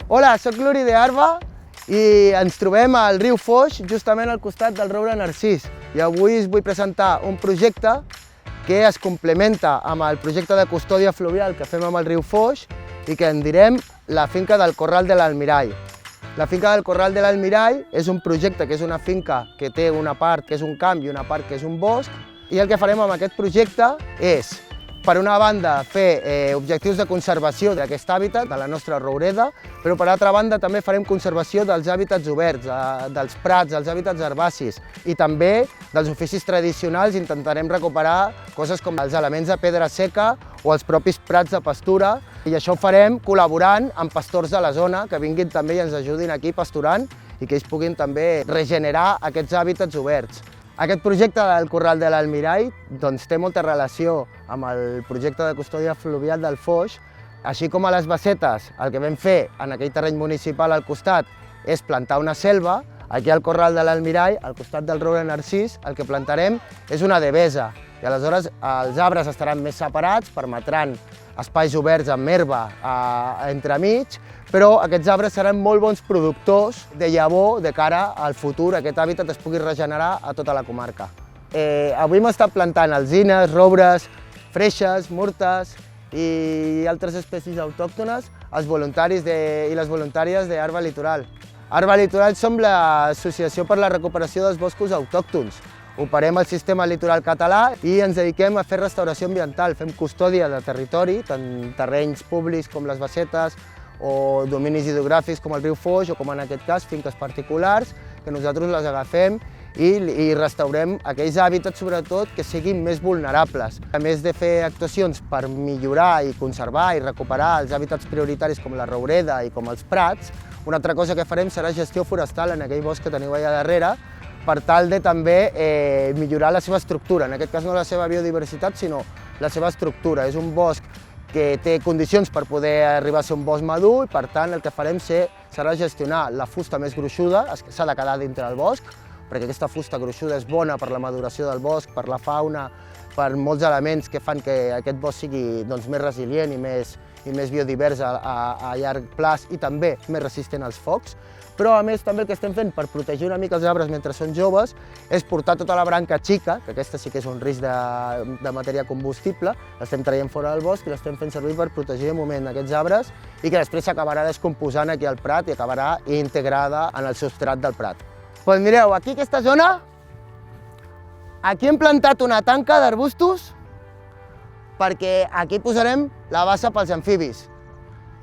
Hola, soc l'Uri d'Arba i ens trobem al riu Foix, justament al costat del roure Narcís. I avui us vull presentar un projecte que es complementa amb el projecte de custòdia fluvial que fem amb el riu Foix i que en direm la finca del Corral de l'Almirall. La finca del Corral de l'Almirall és un projecte que és una finca que té una part que és un camp i una part que és un bosc, i el que farem amb aquest projecte és, per una banda, fer objectius de conservació d'aquest hàbitat, de la nostra roureda, però per altra banda també farem conservació dels hàbitats oberts, dels prats, dels hàbitats herbacis, i també dels oficis tradicionals. Intentarem recuperar coses com els elements de pedra seca o els propis prats de pastura, i això ho farem col·laborant amb pastors de la zona que vinguin també i ens ajudin aquí pasturant i que ells puguin també regenerar aquests hàbitats oberts. Aquest projecte del Corral de l'Almirall té molta relació amb el projecte de custòdia fluvial del Foix, així com a les Bassetes. El que vam fer en aquell terreny municipal al costat és plantar una selva. Aquí al Corral de l'Almirall, al costat del roure Narcís, el que plantarem és una devesa, i aleshores els arbres estaran més separats, permetran espais oberts amb herba entremig, però aquests arbres seran molt bons productors de llavor de cara al futur, aquest hàbitat es pugui regenerar a tota la comarca. Avui hem estat plantant alzines, roures, freixes, murtes i altres espècies autòctones, els voluntaris i les voluntàries d'Arba Litoral. Arba Litoral som l'Associació per la Recuperació dels Boscos Autòctons. Operem el sistema litoral català i ens dediquem a fer restauració ambiental. Fem custòdia de territori, tant terrenys públics com les Bassetes, o dominis hidrogràfics com el riu Foix, o com en aquest cas finques particulars, que nosaltres les agafem i restaurem aquells hàbitats, sobretot, que siguin més vulnerables. A més de fer actuacions per millorar i conservar i recuperar els hàbitats prioritaris com la roureda i com els prats, una altra cosa que farem serà gestió forestal en aquell bosc que teniu allà darrere, per tal de també millorar la seva estructura, en aquest cas no la seva biodiversitat, sinó la seva estructura. És un bosc que té condicions per poder arribar a ser un bosc madur, i per tant el que farem serà gestionar la fusta més gruixuda, s'ha de quedar dintre del bosc, perquè aquesta fusta gruixuda és bona per la maduració del bosc, per la fauna, per molts elements que fan que aquest bosc sigui més resilient i més biodivers a llarg plaç, i també més resistent als focs. Però a més també el que estem fent per protegir una mica els arbres mentre són joves és portar tota la branca xica, que aquesta sí que és un risc de matèria combustible, l'estem traient fora del bosc i l'estem fent servir per protegir de moment aquests arbres, i que després s'acabarà descomposant aquí al prat i acabarà integrada en el substrat del prat. Doncs mireu, aquí aquesta zona, aquí hem plantat una tanca d'arbustos perquè aquí posarem la bassa pels amfibis.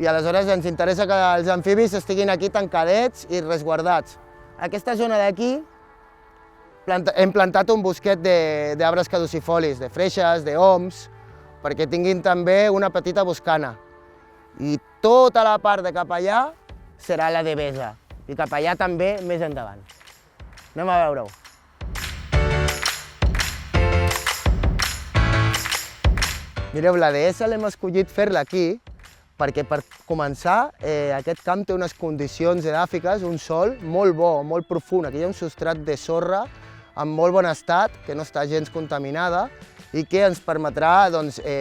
I aleshores ens interessa que els amfibis estiguin aquí tancadets i resguardats. Aquesta zona d'aquí hem plantat un bosquet d'arbres caducifolis, de freixes, d'oms, perquè tinguin també una petita boscana. I tota la part de cap allà serà la devesa, i cap allà també més endavant. Anem a veure-ho. Mireu, la dehesa l'hem escollit fer-la aquí, perquè per començar aquest camp té unes condicions edàfiques, un sòl molt bo, molt profund. Aquí hi ha un substrat de sorra en molt bon estat, que no està gens contaminada, i que ens permetrà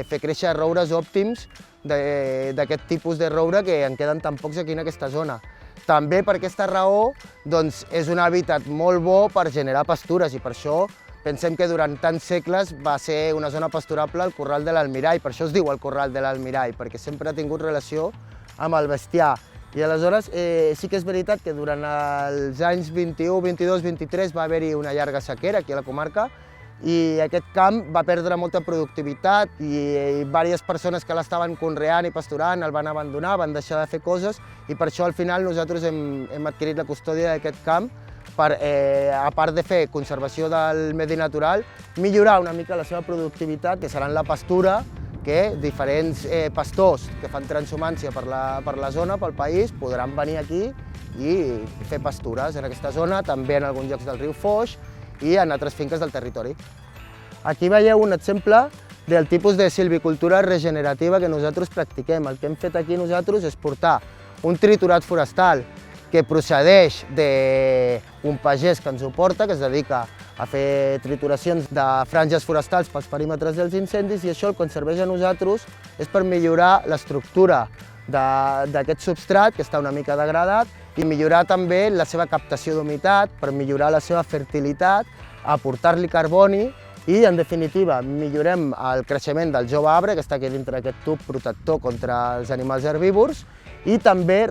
fer créixer roures òptims d'aquest tipus de roure, que en queden tan pocs aquí en aquesta zona. També per aquesta raó és un hàbitat molt bo per generar pastures, i per això pensem que durant tants segles va ser una zona pasturable el Corral de l'Almirall. Per això es diu el Corral de l'Almirall, perquè sempre ha tingut relació amb el bestiar. I aleshores sí que és veritat que durant els anys 21, 22, 23 va haver-hi una llarga sequera aquí a la comarca, i aquest camp va perdre molta productivitat, i diverses persones que l'estaven conreant i pasturant el van abandonar, van deixar de fer coses, i per això al final nosaltres hem adquirit la custòdia d'aquest camp per, a part de fer conservació del medi natural, millorar una mica la seva productivitat, que serà en la pastura, que diferents pastors que fan transhumància per la zona, pel país, podran venir aquí i fer pastures en aquesta zona, també en alguns llocs del riu Foix i en altres finques del territori. Aquí veieu un exemple del tipus de silvicultura regenerativa que nosaltres practiquem. El que hem fet aquí nosaltres és portar un triturat forestal que procedeix d'un pagès que ens ho porta, que es dedica a fer trituracions de franges forestals pels perímetres dels incendis, i això el que ens serveix a nosaltres és per millorar l'estructura d'aquest substrat que està una mica degradat i millorar també la seva captació d'humitat per millorar la seva fertilitat, aportar-li carboni i, en definitiva, millorem el creixement del jove arbre que està aquí dintre d'aquest tub protector contra els animals herbívors i també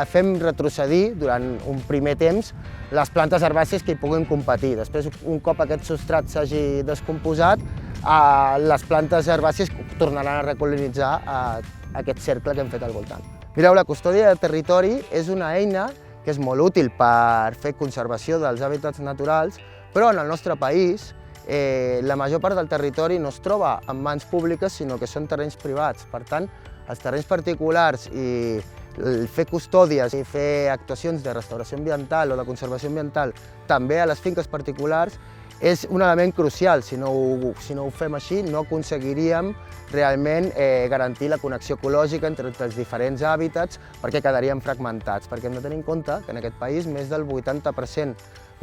fem retrocedir durant un primer temps les plantes herbàcies que hi puguin competir. Després, un cop aquest substrat s'hagi descomposat, les plantes herbàcies tornaran a recolonitzar aquest cercle que hem fet al voltant. Mireu, la custòdia de territori és una eina que és molt útil per fer conservació dels hàbitats naturals, però en el nostre país la major part del territori no es troba en mans públiques, sinó que són terrenys privats. Per tant, els terrenys particulars i fer custòdies i fer actuacions de restauració ambiental o de conservació ambiental també a les finques particulars és un element crucial. Si no ho fem així, no aconseguiríem realment garantir la connexió ecològica entre els diferents hàbitats perquè quedaríem fragmentats. Perquè hem de tenir en compte que en aquest país més del 80%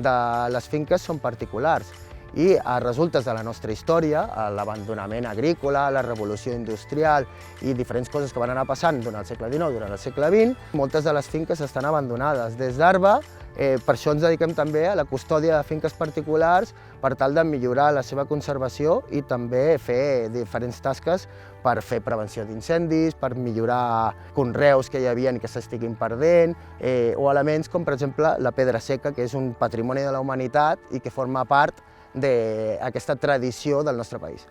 de les finques són particulars i a resultes de la nostra història, l'abandonament agrícola, la revolució industrial i diferents coses que van anar passant durant el segle XIX, durant el segle XX, moltes de les finques estan abandonades. Des d'Arba, per això ens dediquem també a la custòdia de finques particulars per tal de millorar la seva conservació i també fer diferents tasques per fer prevenció d'incendis, per millorar conreus que hi havia i que s'estiguin perdent, o elements com, per exemple, la pedra seca, que és un patrimoni de la humanitat i que forma part d'aquesta tradició del nostre país.